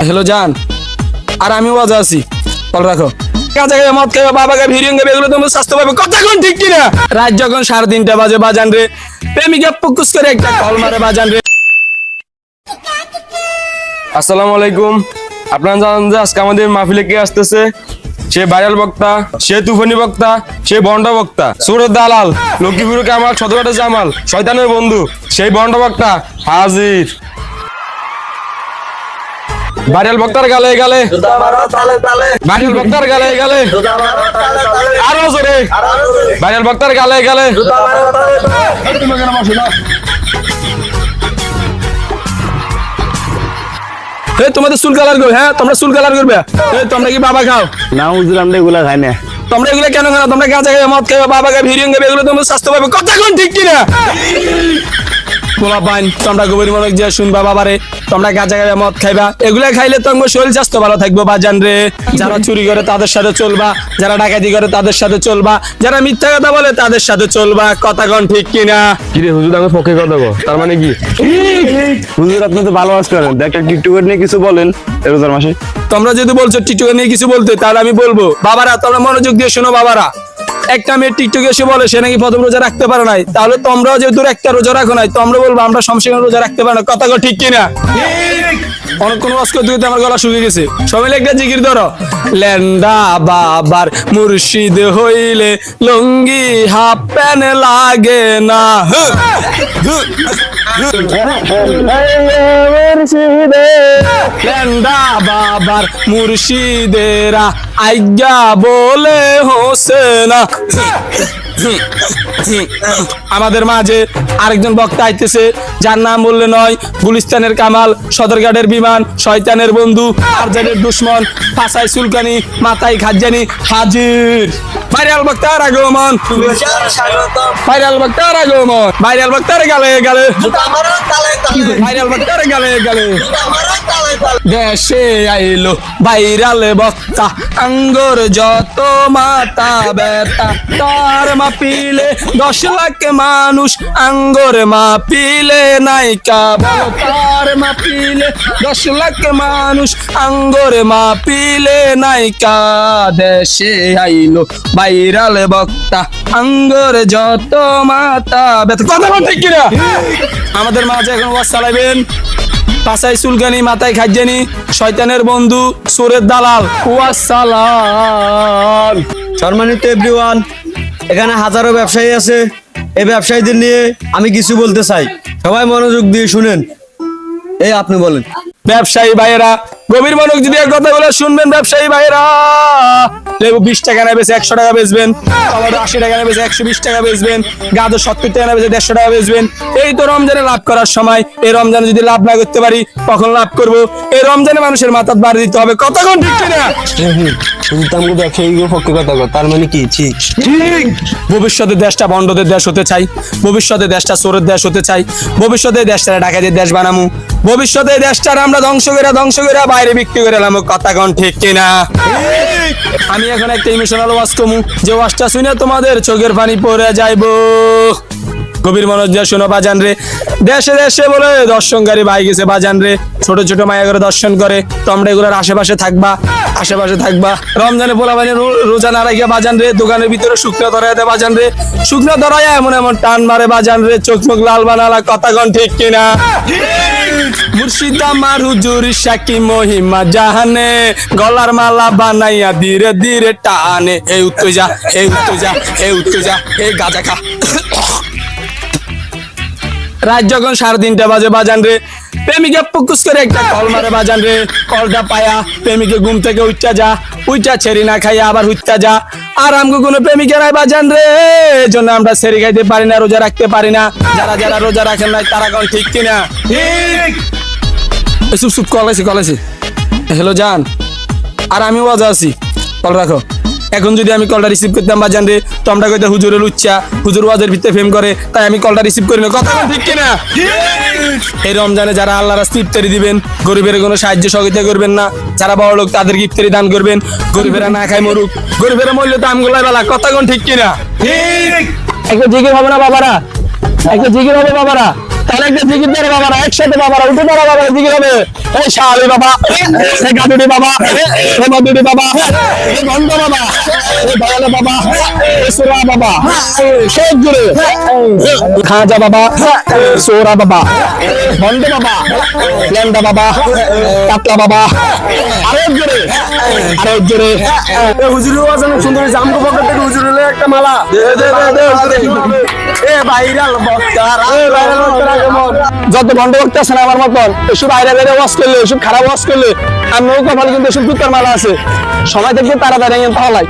Hello জান, আর আমি ওয়াজ আছি, কল রাখো। মদ খাবে, বাবাকে ভিড়িয়ে গেবে, এগুলো তোমার স্বাস্থ্য পাবে। কথা কোন ঠিক কিনা? রাত যখন 3:30 বাজে বাজান রে, প্রেমিকা পুকুস করে একটা কল মারে বাজান রে। আসসালামু আলাইকুম। আপনারা জানেন যে আজকে আমাদের মাহফিলে কে আসতেছে? সে ভাইরাল বক্তা, সে তুফানি বক্তা, সে বন্ড বক্তা, সুরের দালাল, লক্ষ্মীপুর কামাল, সদরঘাটের জামাল, শয়তানের বন্ধু, সেই বন্ড বক্তা হাজির। ভাইরাল বক্তার গালে গালে, ভাইরাল বক্তার গালে গালে, আরো জোরে, ভাইরাল বক্তার গালে গালে। তোমাদের চুল কালার করবে? হ্যাঁ, তোমরা চুল কালার করবে? তোমরা কি বাবা খাও? না হুজুর, আমরা এগুলা খাই না। তোমরা এগুলো কেন খাও? তোমরা গাঁজা খাবে, মদ খাবে, বাবাকে ভিড়িয়ে গেবে, এগুলো তোমার স্বাস্থ্য পাবে। কথা কোন ঠিক কিনা? তোমরা গভীর মনোযোগ দিয়ে শুনবা বাবারে। তোমরা গাঁজা খাবে, মদ খাইবা, এগুলা খাইলে তোমার শরীর স্বাস্থ্য ভালো থাকবো বাজান রে। যারা চুরি করে তাদের সাথে চলবা, যারা ডাকাতি করে তাদের সাথে চলবা, যারা মিথ্যা কথা বলে তাদের সাথে চলবা। কথা কোন ঠিক কিনা? কি রে হুজুর, আমার পক্ষে কথা গো, তার মানে কি? হুজুর আপনি তো ভালো আওয়াজ করেন, একটা টিকটকের নিয়ে কিছু বলেন রোজার মাসে। তোমরা যদি বলছো টিকটকে নিয়ে কিছু বলতে, তাহলে আমি বলবো বাবারা তোমরা মনোযোগ দিয়ে শোনো বাবারা। একটা মেয়ে টিকটকে এসে বলে সে নাকি প্রথম রোজা রাখতে পারে নাই, তাহলে তোমরাও যেহেতু একটা রোজা রাখো নাই, তোমরা বলবো আমরা সমস্যা রোজা রাখতে পারি না। কথা ঠিক কিনা? অনেকক্ষণ ওয়াজ করতে করতে আমার গলা শুকিয়ে গেছে। সবাই একটা জিকির ধরো। লেন্ডা বাবার মুর্শিদ হইলে লুঙ্গি হাফ প্যান্ট লাগে না। লেন্ডা বাবার মুর্শিদেরা আজ্ঞা বলে হোসেনা। আমাদের মাঝে আরেকজন বক্তা আইতেছে, যার নাম বললে নয়, গুলিস্তানের কামাল, সদরঘাটের বিমান, শয়তানের বন্ধু, আরজানের দুশ্মন, পাছায় চুলকানি, মাথায় খাজ্জানি হাজির। ভাইরাল বক্তার আগমন, ভাইরাল বক্তার আগমন, ভাইরাল বক্তার গালে গালে, ভাইরাল বক্তার গালে গালে। দেশে আইলো ভাইরাল বক্তা, আঙ্গুর যত মাথা ব্যথা, তার মাপিলে 10 লাখ মানুষ, আঙ্গুর মাপিলে নাইকা বলো। তার মাপিলে 10 লাখ মানুষ, আঙ্গুর মাপিলে নাইকা। দেশে আইলো ভাইরাল বক্তা, আঙ্গুর যত মাথা ব্যথা। কথা বলতে কিনা? আমাদের মাঝে এখন ওয়াজ চালাবেন পাছায় চুলকানি, মাথায় খাজ্জানি, শয়তানের বন্ধু, সুরের দালাল। ওয়াসসালাম। সম্মানিত এভরিওয়ান, এখানে হাজারো ব্যবসায়ী আছে। এই ব্যবসায়ীদের নিয়ে আমি কিছু বলতে চাই, সবাই মনোযোগ দিয়ে শুনেন। এই আপনি বলেন। ব্যবসায়ী ভাইয়েরা গভীর মনোযোগ দিয়ে কথাগুলো শুনবেন। ব্যবসায়ী ভাইয়েরা, লেবু 20 টাকা না বেচে 100 টাকা বেচবেন, টমেটো 80 টাকা না বেচে 120 টাকা বেচবেন, গাজর 70 টাকা না বেচে 150 টাকা বেচবেন। এই তো রমজানে লাভ করার সময়। এই রমজানে যদি লাভ না করতে পারি কখন লাভ করব? এই রমজানে মানুষের মাথাত বাড়ি দিতে হবে। কথা কোন ঠিক কিনা? তার মানে কি? ঠিক। ভবিষ্যতে দেশটা বন্ডদের দেশ হতে চাই, ভবিষ্যতে দেশটা চোরের দেশ হতে চাই, ভবিষ্যতে দেশটা ডাকাতের দেশ বানামু, ভবিষ্যতে দেশটার আমরা ধ্বংস করে বাইরে বিক্রি করে এলাম। কথা কোন ঠিক কিনা? আমি এখন একটা ইমোশনাল ওয়াজ কমু, যে ওয়াজটা শুনে তোমাদের চোখের পানি পড়ে যাইব। গভীর মনোযোগ দিয়ে শোনো বাজান রে। দেশে দেশে বলে দর্শনকারী ভাই গেছে বাজান রে, ছোট ছোট মায়া করে দর্শন করে। তোমরা এগুলোর আশেপাশে থাকবা, আশেপাশে থাকবা। রমজানে পোলা বানি রোজা না রাখিয়া বাজান রে, দোকানের ভিতরে শুকনো ধরাই দেয় বাজান রে, শুকনো ধরাই এমন এমন টান মারে বাজান রে, চোখ মুখ লাল বানালা। কথা কোন ঠিক কিনা? মুর্শিদ আমার হুজুর সাকি মহিমা জাহানে, গলার মালা বানাইয়া ধীরে ধীরে টানে। এই উত্তর যা, এই উত্তর যা, এই উত্তর যা, এই গাজা খা। রাত যখন 3:30 বাজে বাজান রে, প্রেমিকা পুকুস করে একটা কল মারে বাজান রে। কলটা পায়া প্রেমিকে ঘুম থেকে উইটা ছেড়ি না খাইয়া আবার হুইতা যা। আর আমগো কোনো প্রেমিকা নাই বাজান রে, এজন্য আমরা ছেড়ি খাইতে পারি না, রোজা রাখতে পারি না। যারা যারা রোজা রাখেন নাই তারা কোন ঠিক কিনা? ঠিক। চুপ কলেছি। হ্যালো জান, আর আমি ওয়াজ আছি, কল রাখো। এখন যদি আমি কলটা রিসিভ করতাম বাজান রে, তোমরা কইতে হুজুরের লুচ্চা, হুজুর ওয়াজের ভিতরে ফেম করে, তাই আমি কলটা রিসিভ করি না। কথা ঠিক কিনা? এই রমজানে যারা আল্লাহর রাস্তায় ইফতারি দিবেন, গরিবের কোনো সাহায্য সহযোগিতা করবেন না। যারা বড় লোক তাদেরকে ইফতারি দান করবেন, গরিবেরা না খায় মরুক, গরিবেরা মরলে তো আমগুলাই বেলা। কথা ঠিক কিনা? ঠিক। একটা জিকির হবে না বাবারা? একটা জিকির হবে বাবারা? তাহলে একটা জিকির ধরে বাবারা একসাথে বাবারা উঠে পড়া বাবারা জিকির হবে এই শালি বাবা এই গাদুড়ি বাবা এই মধুরি বাবা এই গন্ধ বাবা এই দয়ালে বাবা এই সুরা বাবা সব জুড়ে খাজা বাবা সোরা বাবা বন্ধ বাবা ল্যান্ডা বাবা কাতলা বাবা আরেক জোরে হুজুরের আওয়াজ অনেক সুন্দর হয়েছে আমগো পকেট থেকে হুজুরের একটা মালা এ ভাইরাল বক্তা যত বন্ধ বক্তা আছে না আমার মতন এসব বাইরে বাইরে ওয়াশ করলে এসব খারাপ ওয়াশ করলে আর নৌকা ফলে কিন্তু এসব জুতার মালা আছে সময় দেখবে তাড়াতাড়ি তাহলে